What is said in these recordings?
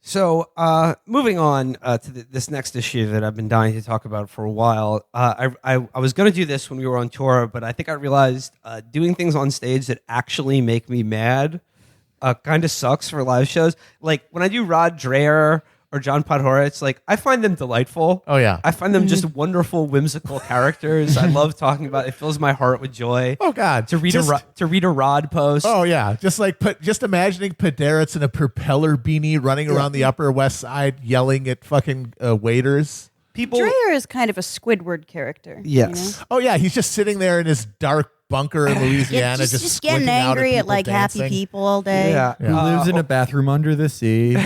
So, moving on to this next issue that I've been dying to talk about for a while. I was going to do this when we were on tour, but I think I realized doing things on stage that actually make me mad kind of sucks for live shows. Like when I do Rod Dreher or John Podhoretz, like I find them delightful. Oh yeah, I find them just wonderful, whimsical characters. I love talking about it. It fills my heart with joy. Oh God, to read a Rod post. Oh yeah, just imagining Podhoretz in a propeller beanie running around the Upper West Side yelling at fucking waiters. Dreher is kind of a Squidward character. Yes. You know? Oh yeah, he's just sitting there in his dark bunker in Louisiana, just getting angry at like dancing. happy people all day. Yeah. Who lives in a bathroom under the sea.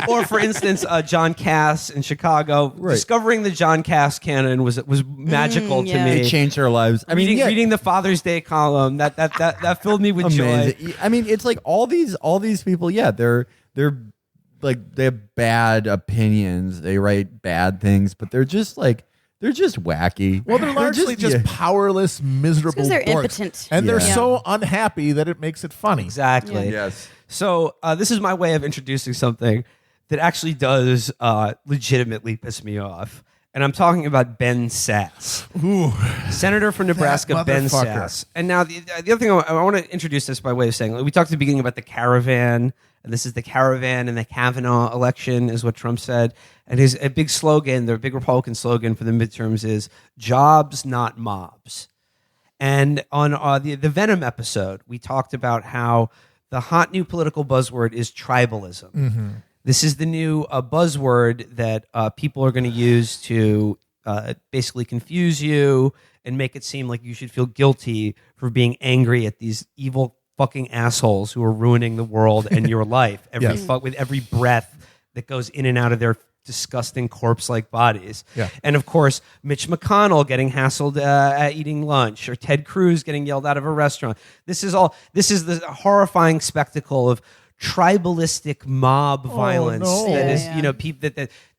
Or, for instance, John Cass in Chicago. Right. Discovering the John Cass canon was magical to me. It changed our lives. I mean, reading the Father's Day column that filled me with amazing. joy. I mean, it's like all these people. Yeah, they're like they have bad opinions. They write bad things, but they're just wacky. Well, they're largely just powerless, miserable. Because they're dorks. impotent, and they're so unhappy that it makes it funny. Exactly. Yeah. Yes. So this is my way of introducing something that actually does legitimately piss me off. And I'm talking about Ben Sasse, Senator from Nebraska, Ben Sasse. And now the other thing I want to introduce this by way of saying, we talked at the beginning about the caravan, and this is the caravan and the Kavanaugh election is what Trump said. And his a big slogan, their big Republican slogan for the midterms is jobs, not mobs. And on the Venom episode, we talked about how the hot new political buzzword is tribalism. Mm-hmm. This is the new buzzword that people are going to use to basically confuse you and make it seem like you should feel guilty for being angry at these evil fucking assholes who are ruining the world and your life with every breath that goes in and out of their disgusting corpse-like bodies. Yeah. And of course, Mitch McConnell getting hassled at eating lunch, or Ted Cruz getting yelled out of a restaurant. This is the horrifying spectacle of tribalistic mob violence that is,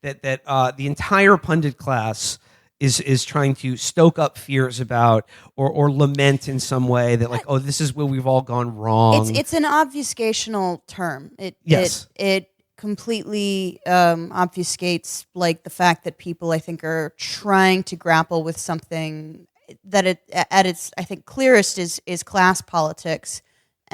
that the entire pundit class is trying to stoke up fears about or lament in some way that like, oh, this is where we've all gone wrong. It's an obfuscational term. It completely obfuscates like the fact that people I think are trying to grapple with something that at its I think clearest is class politics.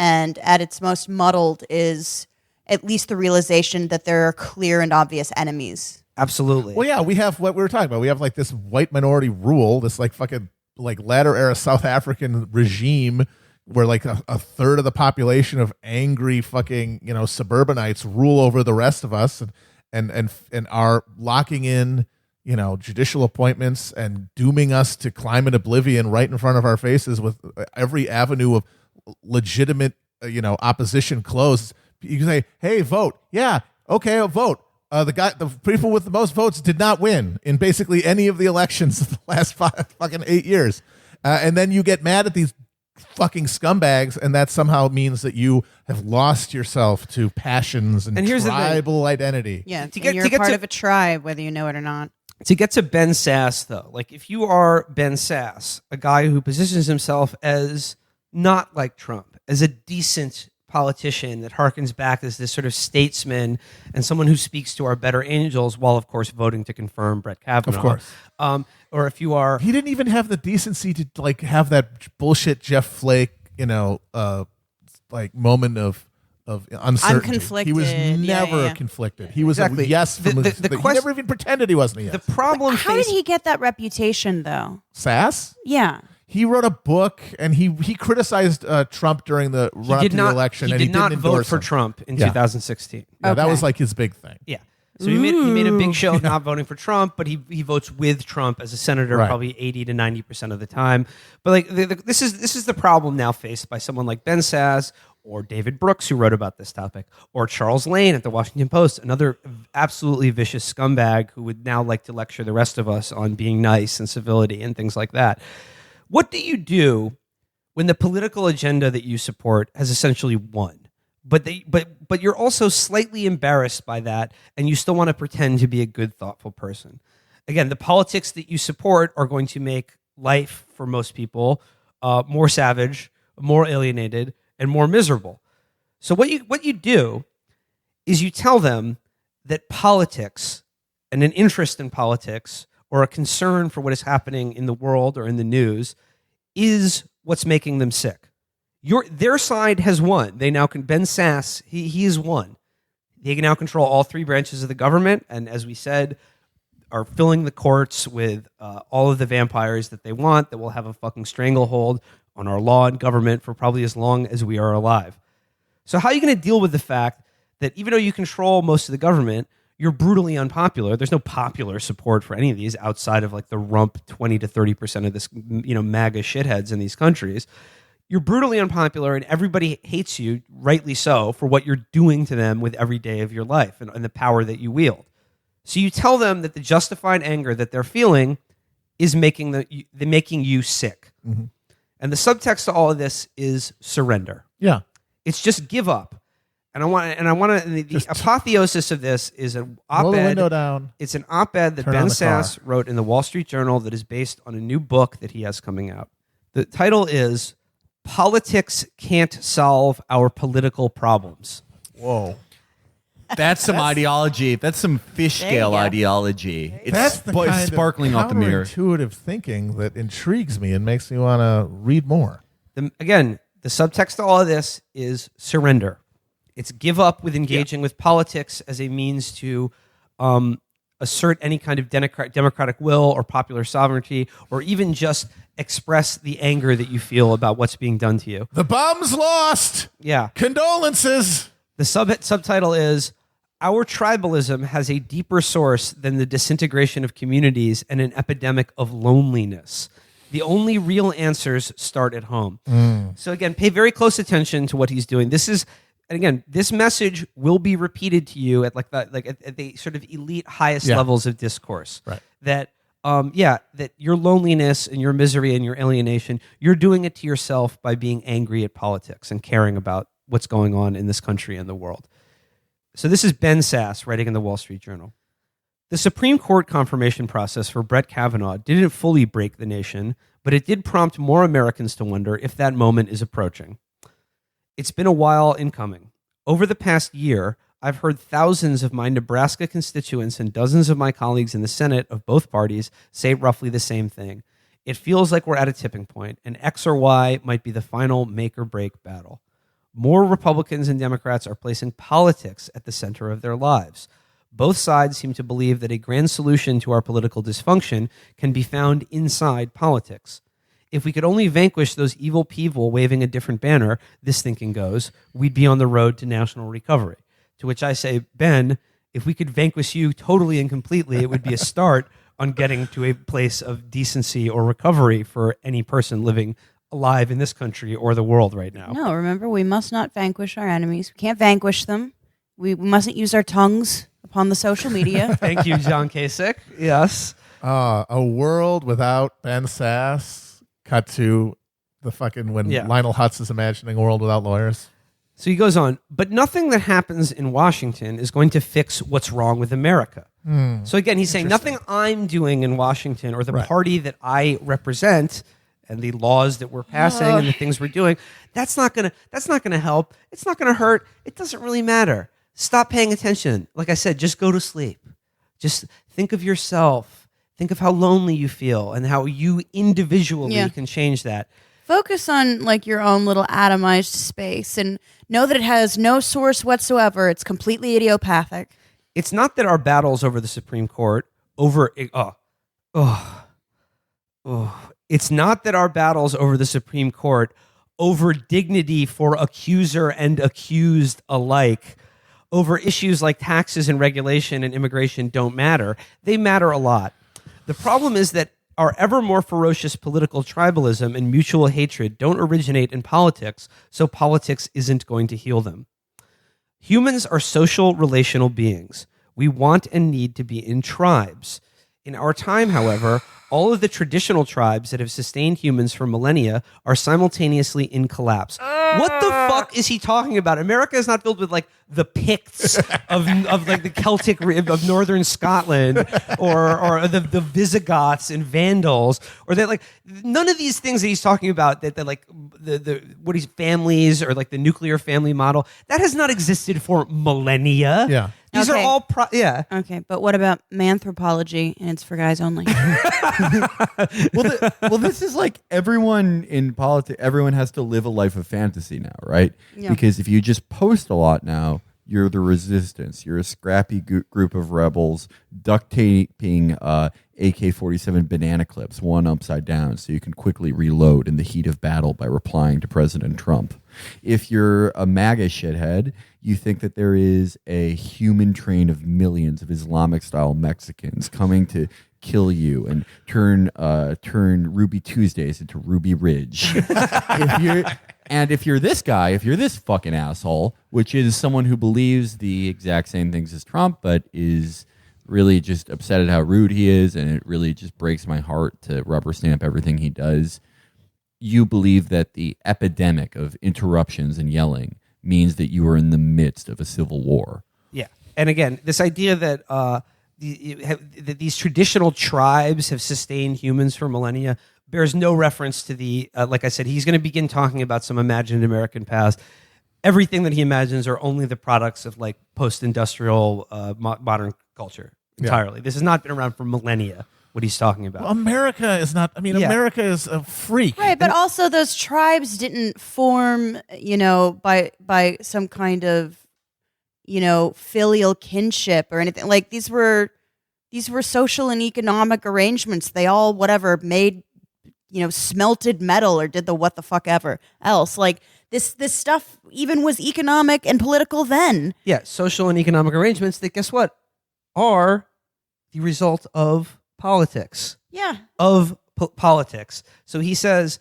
And at its most muddled is at least the realization that there are clear and obvious enemies. Absolutely. Well, yeah, we have what we were talking about. We have like this white minority rule, this like fucking like latter era South African regime where like a third of the population of angry fucking, suburbanites rule over the rest of us and are locking in, judicial appointments and dooming us to climate oblivion right in front of our faces with every avenue of legitimate, opposition closed. You can say, "Hey, vote." Yeah, okay, I'll vote. The people with the most votes did not win in basically any of the elections of the last fucking 8 years, and then you get mad at these fucking scumbags, and that somehow means that you have lost yourself to passions and here's tribal identity. Yeah, you're part of a tribe, whether you know it or not. To get to Ben Sasse, though, like if you are Ben Sasse, a guy who positions himself as not like Trump, as a decent politician that harkens back as this sort of statesman and someone who speaks to our better angels while, of course, voting to confirm Brett Kavanaugh. Of course. Or if you are... He didn't even have the decency to like have that bullshit Jeff Flake, like moment of uncertainty. Unconflicted. He was never conflicted. He was a yes from he never even pretended he wasn't a yes. The problem... How did he get that reputation, though? Sasse? Yeah. He wrote a book, and he criticized Trump during the run-up to the election, and he did not didn't vote endorse for him. Trump in 2016. Yeah, that Okay. was like his big thing. Yeah. So he made a big show of not voting for Trump, but he votes with Trump as a senator probably 80 to 90% of the time. But like this is the problem now faced by someone like Ben Sasse or David Brooks, who wrote about this topic, or Charles Lane at the Washington Post, another absolutely vicious scumbag who would now like to lecture the rest of us on being nice and civility and things like that. What do you do when the political agenda that you support has essentially won? But you're also slightly embarrassed by that, and you still want to pretend to be a good, thoughtful person. Again, the politics that you support are going to make life for most people more savage, more alienated, and more miserable. So what you do is you tell them that politics and an interest in politics or a concern for what is happening in the world or in the news is what's making them sick. Their side has won. They now can, Ben Sasse, he has won. They can now control all three branches of the government, and as we said, are filling the courts with all of the vampires that they want, that will have a fucking stranglehold on our law and government for probably as long as we are alive. So how are you going to deal with the fact that even though you control most of the government, you're brutally unpopular? There's no popular support for any of these outside of like the rump 20 to 30% of this, MAGA shitheads in these countries. You're brutally unpopular and everybody hates you, rightly so, for what you're doing to them with every day of your life and the power that you wield. So you tell them that the justified anger that they're feeling is making you sick. Mm-hmm. And the subtext to all of this is surrender. Yeah. It's just give up. And I want to. The apotheosis of this is an op-ed. Roll the window down. It's an op-ed that Ben Sasse wrote in the Wall Street Journal that is based on a new book that he has coming out. The title is "Politics Can't Solve Our Political Problems." Whoa. That's some ideology. That's some fish scale ideology. That's the kind sparkling of off the mirror. Counterintuitive thinking that intrigues me and makes me want to read more. Again, the subtext to all of this is surrender. It's give up with engaging with politics as a means to assert any kind of democratic will or popular sovereignty, or even just express the anger that you feel about what's being done to you. The bomb's lost. Yeah. Condolences. The subtitle is, "Our tribalism has a deeper source than the disintegration of communities and an epidemic of loneliness. The only real answers start at home." So again, pay very close attention to what he's doing. And again, this message will be repeated to you at at the sort of elite highest levels of discourse. Right. That that your loneliness and your misery and your alienation, you're doing it to yourself by being angry at politics and caring about what's going on in this country and the world. So this is Ben Sasse writing in the Wall Street Journal. "The Supreme Court confirmation process for Brett Kavanaugh didn't fully break the nation, but it did prompt more Americans to wonder if that moment is approaching. It's been a while in coming. Over the past year, I've heard thousands of my Nebraska constituents and dozens of my colleagues in the Senate of both parties say roughly the same thing. It feels like we're at a tipping point, and X or Y might be the final make or break battle. More Republicans and Democrats are placing politics at the center of their lives. Both sides seem to believe that a grand solution to our political dysfunction can be found inside politics. If we could only vanquish those evil people waving a different banner, this thinking goes, we'd be on the road to national recovery." To which I say, Ben, if we could vanquish you totally and completely, it would be a start on getting to a place of decency or recovery for any person living alive in this country or the world right now. No, remember, we must not vanquish our enemies. We can't vanquish them. We mustn't use our tongues upon the social media. Thank you, John Kasich. Yes. A world without Ben Sasse. Cut to the fucking when Lionel Hutz is imagining a world without lawyers. So he goes on, "But nothing that happens in Washington is going to fix what's wrong with America." So again, he's saying nothing I'm doing in Washington or the party that I represent and the laws that we're passing and the things we're doing, that's not gonna help. It's not gonna hurt. It doesn't really matter. Stop paying attention. Like I said, just go to sleep. Just think of yourself. Think of how lonely you feel and how you individually can change that. Focus on like your own little atomized space and know that it has no source whatsoever. It's completely idiopathic. It's not that our battles over the Supreme Court It's not that our battles over the Supreme Court over dignity for accuser and accused alike, over issues like taxes and regulation and immigration don't matter. They matter a lot. The problem is that our ever more ferocious political tribalism and mutual hatred don't originate in politics, so politics isn't going to heal them. Humans are social, relational beings. We want and need to be in tribes. In our time, however, all of the traditional tribes that have sustained humans for millennia are simultaneously in collapse. What the fuck is he talking about? America is not filled with like the Picts of like the Celtic of northern Scotland or the Visigoths and Vandals, or that like none of these things that he's talking about that like the what he's families or like the nuclear family model that has not existed for millennia. Yeah. These are all Okay, but what about manthropology and it's for guys only? Well, this is like everyone in politics. Everyone has to live a life of fantasy now, right? Yeah. Because if you just post a lot now, you're the resistance. You're a scrappy group of rebels duct taping AK-47 banana clips, one upside down, so you can quickly reload in the heat of battle by replying to President Trump. If you're a MAGA shithead, you think that there is a human train of millions of Islamic-style Mexicans coming to kill you and turn Ruby Tuesdays into Ruby Ridge. If you're this guy, if you're this fucking asshole, which is someone who believes the exact same things as Trump, but is really just upset at how rude he is, and it really just breaks my heart to rubber stamp everything he does, you believe that the epidemic of interruptions and yelling means that you are in the midst of a civil war. Yeah. And again, this idea that that these traditional tribes have sustained humans for millennia bears no reference to the, like I said, he's going to begin talking about some imagined American past. Everything that he imagines are only the products of like post-industrial modern culture entirely. Yeah. This has not been around for millennia, what he's talking about. Well, America is not, America is a freak. Right, but also those tribes didn't form, by some kind of, filial kinship or anything. Like these were social and economic arrangements. They all made, smelted metal or did the what the fuck ever else. Like this stuff even was economic and political then. Yeah, social and economic arrangements that, guess what, are the result of politics. Yeah. Of politics. So he says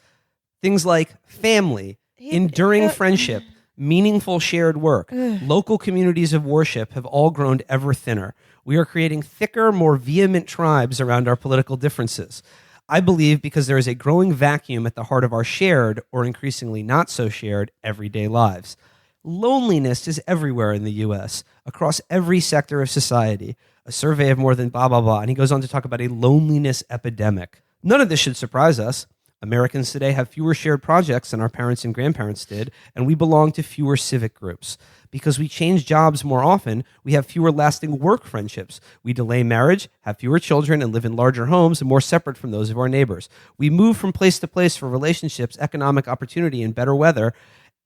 things like family, enduring friendship, meaningful shared work, local communities of worship have all grown ever thinner. We are creating thicker, more vehement tribes around our political differences. I believe because there is a growing vacuum at the heart of our shared, or increasingly not so shared, everyday lives. Loneliness is everywhere in the U.S., across every sector of society. A survey of more than blah, blah, blah. And he goes on to talk about a loneliness epidemic. None of this should surprise us. Americans today have fewer shared projects than our parents and grandparents did, and we belong to fewer civic groups. Because we change jobs more often, we have fewer lasting work friendships. We delay marriage, have fewer children, and live in larger homes and more separate from those of our neighbors. We move from place to place for relationships, economic opportunity, and better weather,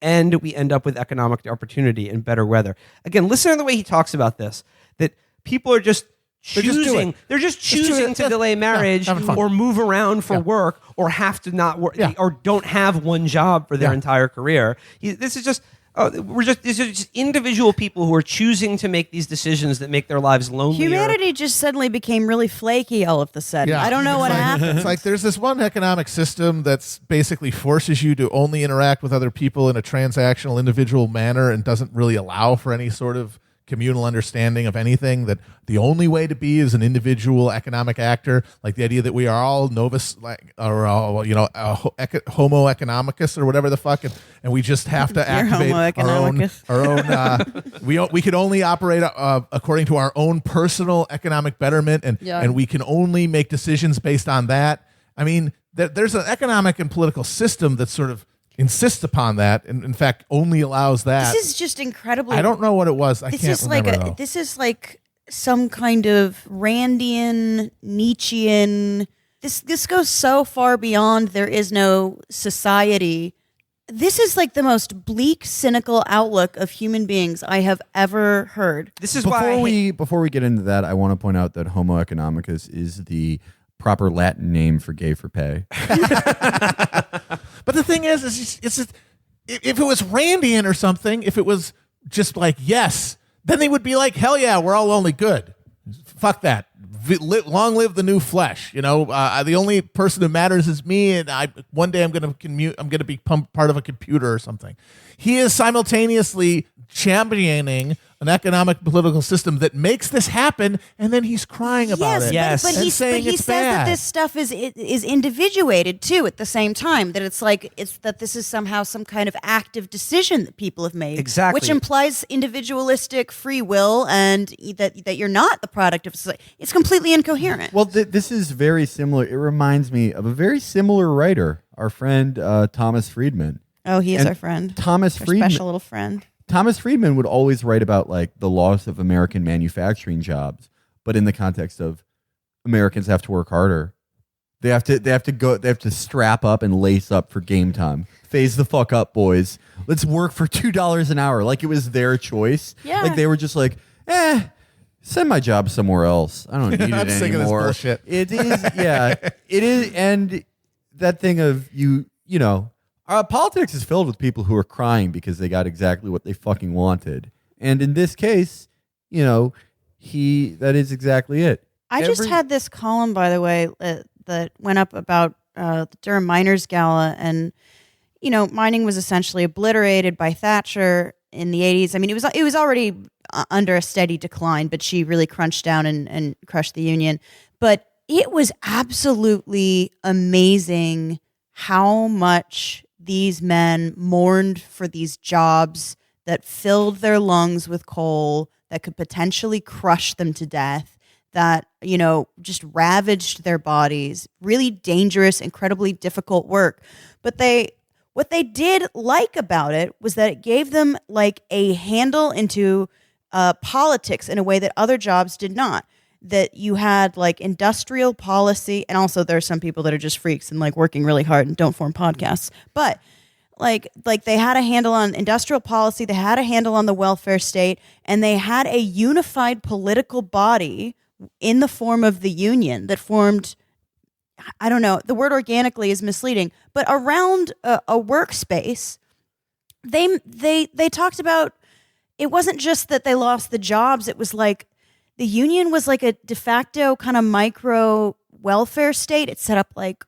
and we end up with economic opportunity and better weather. Again, listen to the way he talks about this, that people are just choosing. They're just choosing to delay marriage or move around for work or have to not work or don't have one job for their entire career. This is just these are just individual people who are choosing to make these decisions that make their lives lonelier. Humanity just suddenly became really flaky all of a sudden. I don't know what happened. It's like there's this one economic system that's basically forces you to only interact with other people in a transactional, individual manner and doesn't really allow for any sort of communal understanding of anything, that the only way to be is an individual economic actor, like the idea that we are all novus, like, or homo economicus or whatever the fuck, and we just have to activate our own we can only operate according to our own personal economic betterment, and we can only make decisions based on that. I mean, there's an economic and political system that sort of insists upon that, and in fact only allows that. This is just incredibly. I don't know what it was. I can't remember. This is like some kind of Randian, Nietzschean. This goes so far beyond there is no society. This is like the most bleak, cynical outlook of human beings I have ever heard. This is before we get into that, I want to point out that Homo economicus is the proper Latin name for gay for pay. But the thing is if it was Randian or something, if it was just like, yes, then they would be like, hell yeah, we're all only good. Fuck that. Long live the new flesh. The only person who matters is me, and one day I'm going to be part of a computer or something. He is simultaneously championing an economic political system that makes this happen, and then he's crying about it. Yes. but And he saying says it's that bad. this stuff is individuated too at the same time, that it's that this is somehow some kind of active decision that people have made. Exactly. Which implies individualistic free will, and that you're not the product of society. It's completely incoherent. Well, this is very similar. It reminds me of a very similar writer, our friend Thomas Friedman. Oh, he is And our friend. Thomas Our Friedman. special little friend. Thomas Friedman would always write about like the loss of American manufacturing jobs, but in the context of Americans have to work harder. They have to strap up and lace up for game time. Phase the fuck up, boys. Let's work for $2 an hour. Like it was their choice. Yeah. Like they were just like, send my job somewhere else. I don't need it I'm sick of this anymore. bullshit. It is, yeah. It is, and that thing of you know, politics is filled with people who are crying because they got exactly what they fucking wanted. And in this case, you know, that is exactly it. I just had this column, by the way, that went up about the Durham Miners Gala, and mining was essentially obliterated by Thatcher in the 80s. I mean, it was already under a steady decline, but she really crunched down and crushed the union. But it was absolutely amazing how much these men mourned for these jobs that filled their lungs with coal, that could potentially crush them to death, that, just ravaged their bodies. Really dangerous, incredibly difficult work. But what they did like about it was that it gave them like a handle into politics in a way that other jobs did not. That you had like industrial policy, and also there are some people that are just freaks and like working really hard and don't form podcasts. But like they had a handle on industrial policy, they had a handle on the welfare state, and they had a unified political body in the form of the union that formed, I don't know, the word organically is misleading, but around a workspace. They talked about, it wasn't just that they lost the jobs, it was like the union was like a de facto kind of micro welfare state. It set up like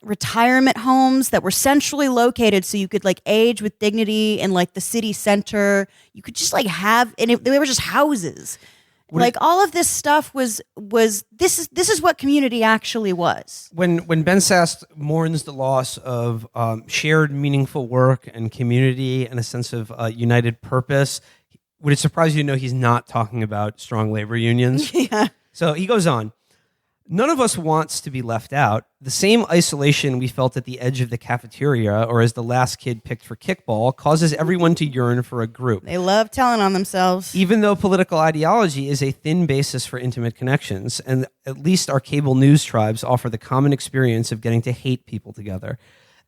retirement homes that were centrally located, so you could like age with dignity in like the city center. You could just like have, and they were just houses. Like all of this stuff was this is what community actually was. When Ben Sasse mourns the loss of shared meaningful work and community and a sense of united purpose, would it surprise you to know he's not talking about strong labor unions? Yeah. So he goes on. None of us wants to be left out. The same isolation we felt at the edge of the cafeteria or as the last kid picked for kickball causes everyone to yearn for a group. They love telling on themselves. Even though political ideology is a thin basis for intimate connections, and at least our cable news tribes offer the common experience of getting to hate people together.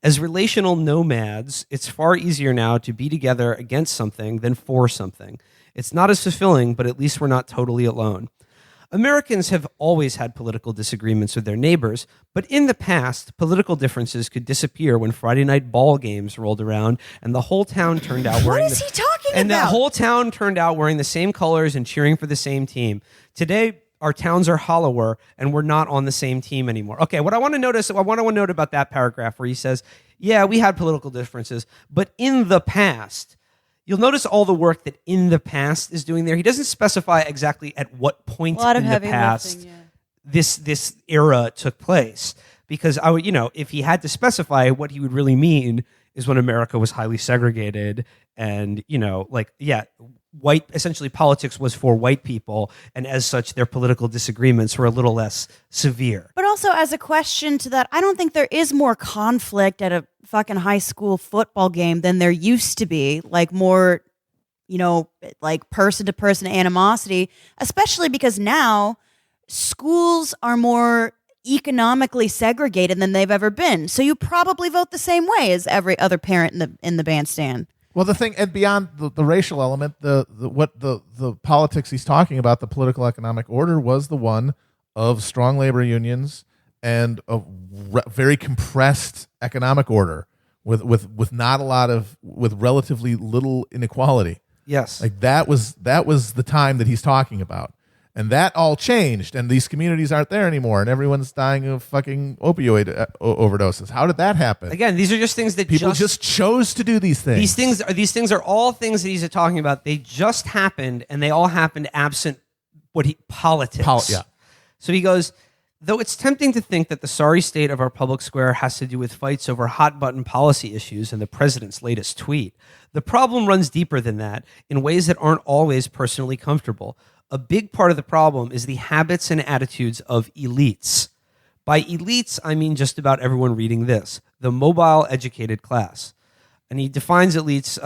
As relational nomads, it's far easier now to be together against something than for something. It's not as fulfilling, but at least we're not totally alone. Americans have always had political disagreements with their neighbors, but in the past, political differences could disappear when Friday night ball games rolled around and the whole town turned out wearing What is he talking and about? the whole town turned out wearing the same colors and cheering for the same team. Today, our towns are hollower and we're not on the same team anymore. Okay, what I want to note about that paragraph where he says, yeah, we had political differences, but in the past, you'll notice all the work that in the past is doing there. He doesn't specify exactly at what point in the past this era took place. Because I would, if he had to specify, what he would really mean is when America was highly segregated and, white, essentially politics was for white people, and as such, their political disagreements were a little less severe. But also, as a question to that, I don't think there is more conflict at a fucking high school football game than there used to be. Like more, like person to person animosity, especially because now schools are more economically segregated than they've ever been. So you probably vote the same way as every other parent in the bandstand. Well, the thing, and beyond the racial element, the politics he's talking about, the political economic order, was the one of strong labor unions and a very compressed economic order with not a lot of, with relatively little inequality. Yes, like that was the time that he's talking about, And that all changed, and these communities aren't there anymore, and everyone's dying of fucking opioid overdoses. How did that happen? Again, these are just things that People just chose to do these things. These things are all things that he's talking about. They just happened, and they all happened absent politics. Yeah. So he goes, though it's tempting to think that the sorry state of our public square has to do with fights over hot-button policy issues and the president's latest tweet, the problem runs deeper than that in ways that aren't always personally comfortable. A big part of the problem is the habits and attitudes of elites. By elites, I mean just about everyone reading this, the mobile educated class. And he defines elites,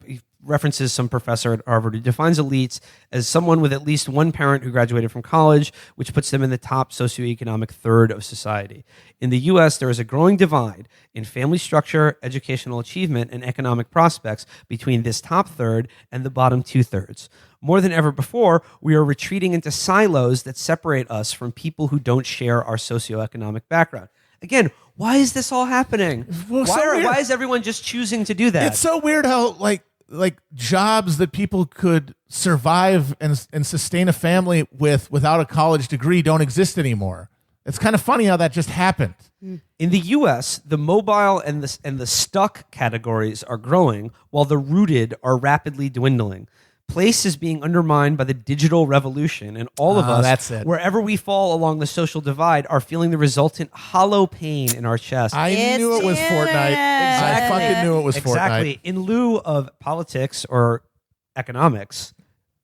he references some professor at Harvard who defines elites as someone with at least one parent who graduated from college, which puts them in the top socioeconomic third of society. In the U.S., there is a growing divide in family structure, educational achievement, and economic prospects between this top third and the bottom two-thirds. More than ever before, we are retreating into silos that separate us from people who don't share our socioeconomic background. Again, why is this all happening? Well, Why is everyone just choosing to do that? It's so weird how like jobs that people could survive and sustain a family without a college degree don't exist anymore. It's kind of funny how that just happened. In the U.S., the mobile and the stuck categories are growing, while the rooted are rapidly dwindling. Place is being undermined by the digital revolution, and all of us, that's it. wherever we fall along the social divide, are feeling the resultant hollow pain in our chest. I knew it was Fortnite. I fucking knew it was Exactly. Fortnite. In lieu of politics or economics,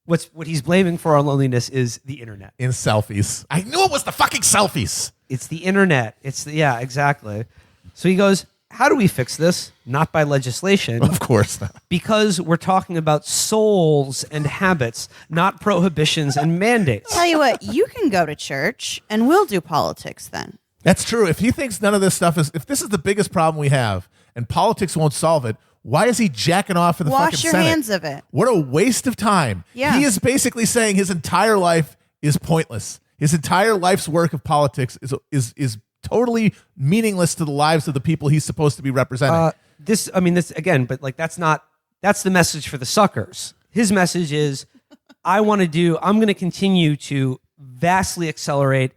what he's blaming for our loneliness is the internet. In selfies. I knew it was the fucking selfies. It's the internet. Yeah, exactly. So he goes, how do we fix this? Not by legislation. Of course not. Because we're talking about souls and habits, not prohibitions and mandates. Tell you what, you can go to church and we'll do politics then. That's true. If he thinks none of this stuff if this is the biggest problem we have and politics won't solve it, why is he jacking off in the fucking Wash your Senate? hands of it. What a waste of time. Yeah. He is basically saying his entire life is pointless. His entire life's work of politics is totally meaningless to the lives of the people he's supposed to be representing. This again, but like that's the message for the suckers. His message is, I'm going to continue to vastly accelerate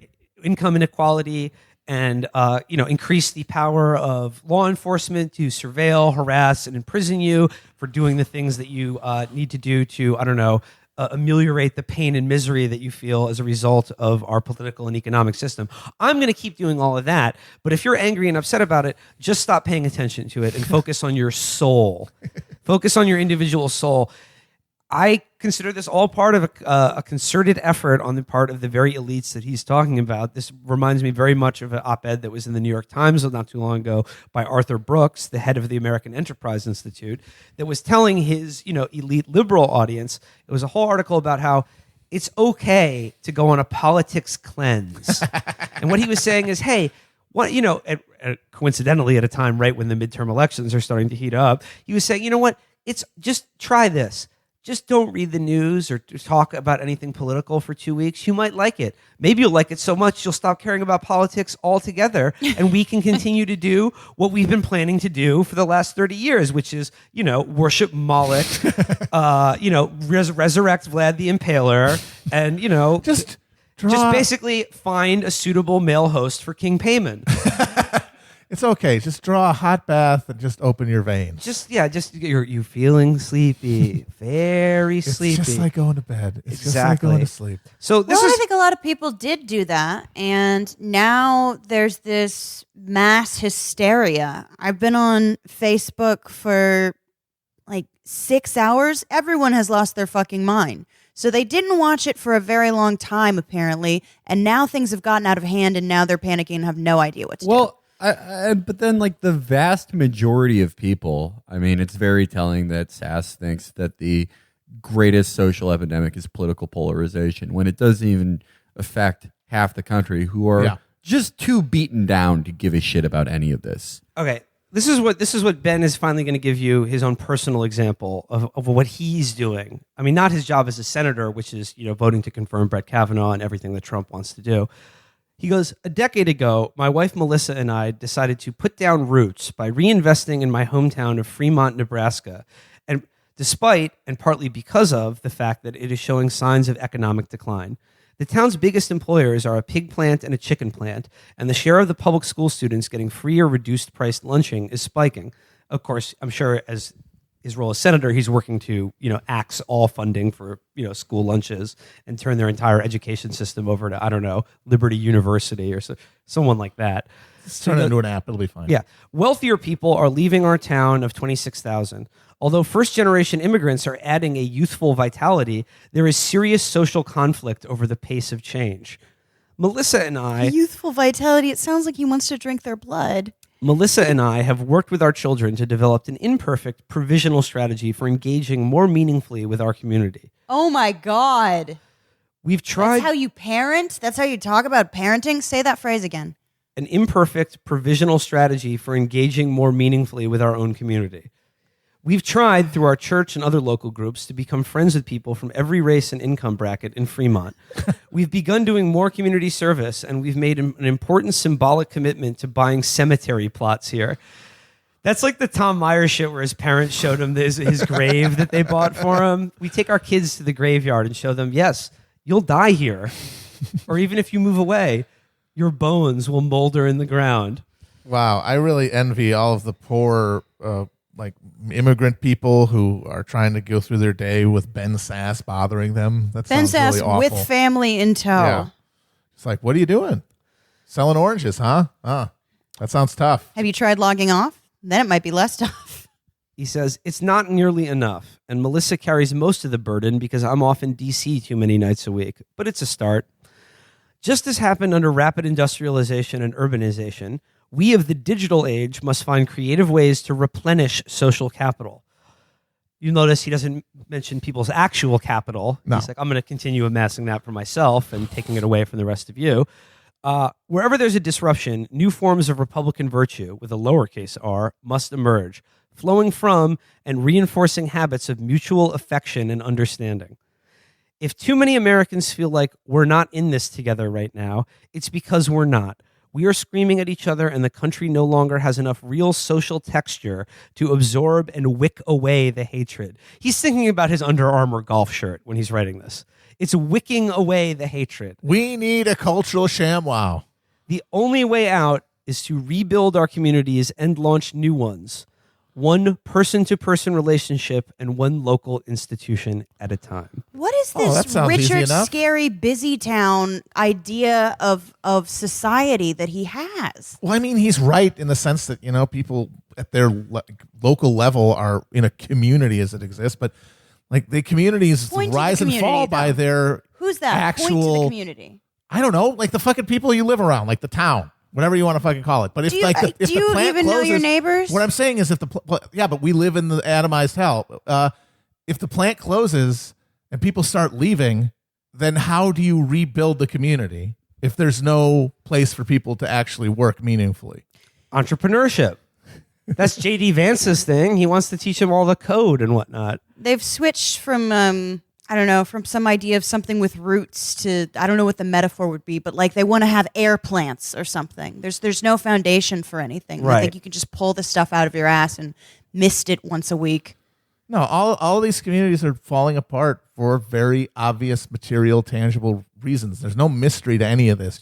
income inequality and increase the power of law enforcement to surveil, harass, and imprison you for doing the things that you need to do to, ameliorate the pain and misery that you feel as a result of our political and economic system. I'm going to keep doing all of that, but if you're angry and upset about it, just stop paying attention to it and focus on your soul. Focus on your individual soul. I consider this all part of a concerted effort on the part of the very elites that he's talking about. This reminds me very much of an op-ed that was in the New York Times not too long ago by Arthur Brooks, the head of the American Enterprise Institute, that was telling his elite liberal audience. It was a whole article about how it's okay to go on a politics cleanse. And what he was saying is, hey, coincidentally at a time right when the midterm elections are starting to heat up, he was saying, you know what, it's just try this. Just don't read the news or talk about anything political for 2 weeks. You might like it. Maybe you'll like it so much you'll stop caring about politics altogether, and we can continue to do what we've been planning to do for the last 30 years, which is, worship Moloch, resurrect Vlad the Impaler, and, just basically find a suitable male host for King Payman. It's okay. Just draw a hot bath and just open your veins. You're feeling sleepy, very sleepy. It's just like going to bed. It's Exactly. just like going to sleep. So I think a lot of people did do that, and now there's this mass hysteria. I've been on Facebook for like 6 hours. Everyone has lost their fucking mind. So they didn't watch it for a very long time, apparently, and now things have gotten out of hand, and now they're panicking and have no idea what to do. But then, like, the vast majority of people, it's very telling that Sasse thinks that the greatest social epidemic is political polarization, when it doesn't even affect half the country who are just too beaten down to give a shit about any of this. Okay, this is what Ben is finally going to give you his own personal example of what he's doing. Not his job as a senator, which is voting to confirm Brett Kavanaugh and everything that Trump wants to do. He goes, a decade ago, my wife Melissa and I decided to put down roots by reinvesting in my hometown of Fremont, Nebraska, and despite and partly because of the fact that it is showing signs of economic decline. The town's biggest employers are a pig plant and a chicken plant, and the share of the public school students getting free or reduced priced lunching is spiking. Of course, I'm sure as his role as senator, he's working to, axe all funding for, school lunches and turn their entire education system over to, I don't know, Liberty University or someone like that. Turn it into an app. It'll be fine. Yeah. Wealthier people are leaving our town of 26,000. Although first-generation immigrants are adding a youthful vitality, there is serious social conflict over the pace of change. Melissa and I... Youthful vitality. It sounds like he wants to drink their blood. Melissa and I have worked with our children to develop an imperfect provisional strategy for engaging more meaningfully with our community. Oh, my God. We've tried... That's how you parent? That's how you talk about parenting? Say that phrase again. An imperfect provisional strategy for engaging more meaningfully with our own community. We've tried through our church and other local groups to become friends with people from every race and income bracket in Fremont. We've begun doing more community service, and we've made an important symbolic commitment to buying cemetery plots here. That's like the Tom Meyer shit where his parents showed him his grave that they bought for him. We take our kids to the graveyard and show them, yes, you'll die here. Or even if you move away, your bones will molder in the ground. Wow, I really envy all of the poor immigrant people who are trying to go through their day with Ben Sasse bothering them. That Ben sounds really Sasse awful. with family in tow. Yeah. It's like, what are you doing? Selling oranges, huh? That sounds tough. Have you tried logging off? Then it might be less tough. He says, it's not nearly enough, and Melissa carries most of the burden because I'm off in D.C. too many nights a week, but it's a start. Just as happened under rapid industrialization and urbanization, we of the digital age must find creative ways to replenish social capital. You notice he doesn't mention people's actual capital. No. He's like, I'm going to continue amassing that for myself and taking it away from the rest of you. Wherever there's a disruption, new forms of Republican virtue, with a lowercase r, must emerge, flowing from and reinforcing habits of mutual affection and understanding. If too many Americans feel like we're not in this together right now, it's because we're not. We are screaming at each other, and the country no longer has enough real social texture to absorb and wick away the hatred. He's thinking about his Under Armour golf shirt when he's writing this. It's wicking away the hatred. We need a cultural ShamWow. The only way out is to rebuild our communities and launch new ones. One person-to-person relationship and one local institution at a time. What is that this sounds easy Richard enough. Scary busy town idea of society that he has? Well, I mean, he's right in the sense that, people at their local level are in a community as it exists, but like the communities Point to the rise and community, fall by though. their Who's that? actual, Point to the community. I don't know, like the fucking people you live around, like the town. Whatever you want to fucking call it, but if Do you, like if do the you plant even closes, know your neighbors? What I'm saying is, if but we live in the atomized hell. If the plant closes and people start leaving, then how do you rebuild the community if there's no place for people to actually work meaningfully? Entrepreneurship. That's J.D. Vance's thing. He wants to teach them all the code and whatnot. They've switched from I don't know, from some idea of something with roots to, I don't know what the metaphor would be, but like they want to have air plants or something. There's no foundation for anything. Right. I think you can just pull the stuff out of your ass and mist it once a week. No, all these communities are falling apart for very obvious, material, tangible reasons. There's no mystery to any of this.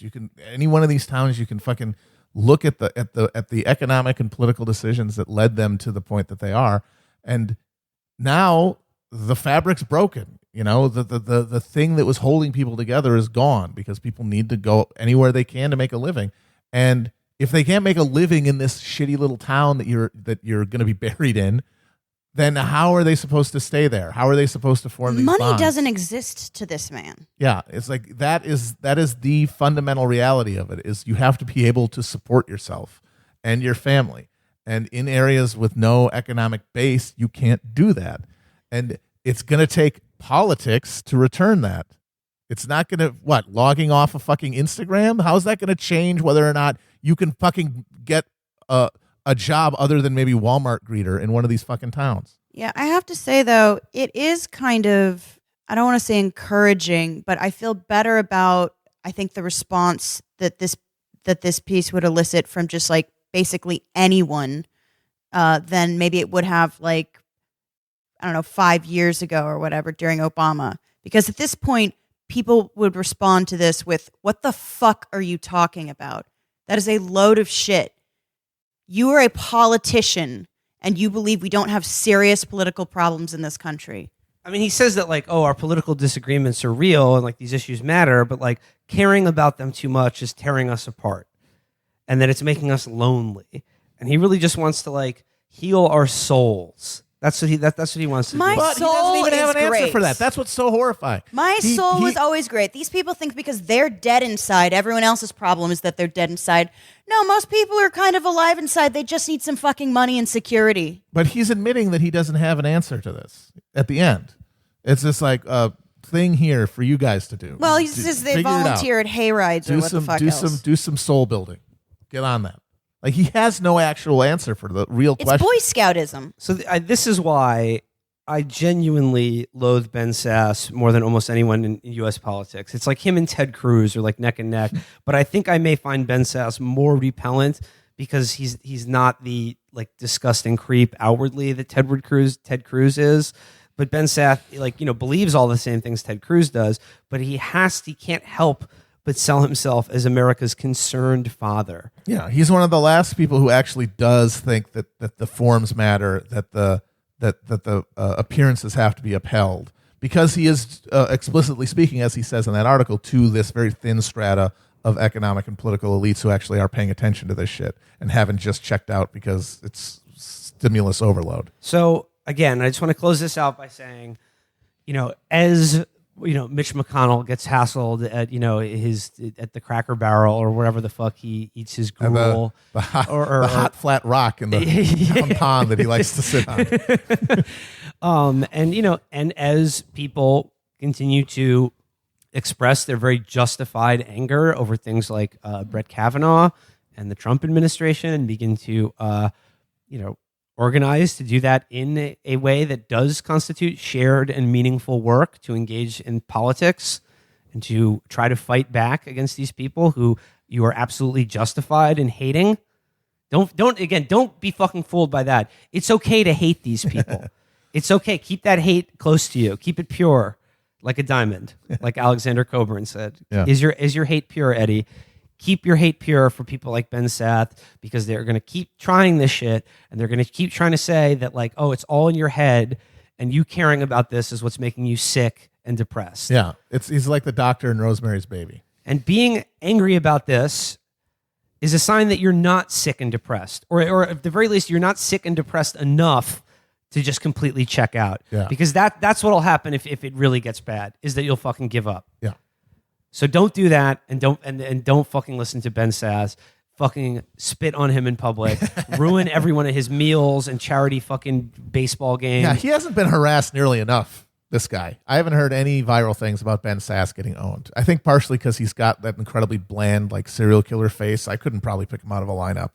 Any one of these towns, you can fucking look at the economic and political decisions that led them to the point that they are, and now the fabric's broken. The thing that was holding people together is gone because people need to go anywhere they can to make a living. And if they can't make a living in this shitty little town that you're going to be buried in, then how are they supposed to stay there? How are they supposed to form these Money bonds? doesn't exist to this man. Yeah, it's like that is the fundamental reality of it is you have to be able to support yourself and your family. And in areas with no economic base, you can't do that. And it's going to take politics to return that. It's not going to, logging off of fucking Instagram? How's that going to change whether or not you can fucking get a job other than maybe Walmart greeter in one of these fucking towns? Yeah, I have to say, though, it is kind of, I don't want to say encouraging, but I feel better about, I think, the response that this piece would elicit from just like basically anyone than maybe it would have like, I don't know, 5 years ago or whatever during Obama. Because at this point, people would respond to this with, "What the fuck are you talking about? That is a load of shit. You are a politician and you believe we don't have serious political problems in this country." I mean, he says that like, oh, our political disagreements are real and like these issues matter, but like caring about them too much is tearing us apart, and that it's making us lonely. And he really just wants to like heal our souls. That's what he wants to My do. But he doesn't even have an answer great. for that. That's what's so horrifying. My soul was always great. These people think because they're dead inside, everyone else's problem is that they're dead inside. No, most people are kind of alive inside. They just need some fucking money and security. But he's admitting that he doesn't have an answer to this at the end. It's just like a thing here for you guys to do. Well, he says they Figure it out. volunteer at hay rides or what the fuck else. Do some soul building. Get on that. Like, he has no actual answer for the real It's question. Boy Scoutism. So this is why I genuinely loathe Ben Sasse more than almost anyone in U.S. politics. It's like him and Ted Cruz are like neck and neck. But I think I may find Ben Sasse more repellent because he's not the like disgusting creep outwardly that Ted Cruz is. But Ben Sasse, believes all the same things Ted Cruz does. But he can't help but sell himself as America's concerned father. Yeah, he's one of the last people who actually does think that the forms matter, that the appearances have to be upheld, because he is explicitly speaking, as he says in that article, to this very thin strata of economic and political elites who actually are paying attention to this shit and haven't just checked out because it's stimulus overload. So again, I just want to close this out by saying, as Mitch McConnell gets hassled at the Cracker Barrel or wherever the fuck he eats his gruel, the hot flat rock in the pond that he likes to sit on. And as people continue to express their very justified anger over things like Brett Kavanaugh and the Trump administration, and begin to organized to do that in a way that does constitute shared and meaningful work to engage in politics and to try to fight back against these people who you are absolutely justified in hating. Don't be fucking fooled by that. It's okay to hate these people. It's okay. Keep that hate close to you. Keep it pure like a diamond, like Alexander Coburn said. Yeah. Is your hate pure, Eddie? Keep your hate pure for people like Ben Sasse, because they're going to keep trying this shit, and they're going to keep trying to say that, like, oh, it's all in your head, and you caring about this is what's making you sick and depressed. Yeah, he's like the doctor in Rosemary's Baby. And being angry about this is a sign that you're not sick and depressed, or at the very least, you're not sick and depressed enough to just completely check out. Yeah. Because that's what'll happen if it really gets bad, is that you'll fucking give up. Yeah. So don't do that, and don't fucking listen to Ben Sasse. Fucking spit on him in public, ruin every one of his meals and charity fucking baseball games. Yeah, he hasn't been harassed nearly enough, this guy. I haven't heard any viral things about Ben Sasse getting owned. I think partially because he's got that incredibly bland, like, serial killer face. I couldn't probably pick him out of a lineup.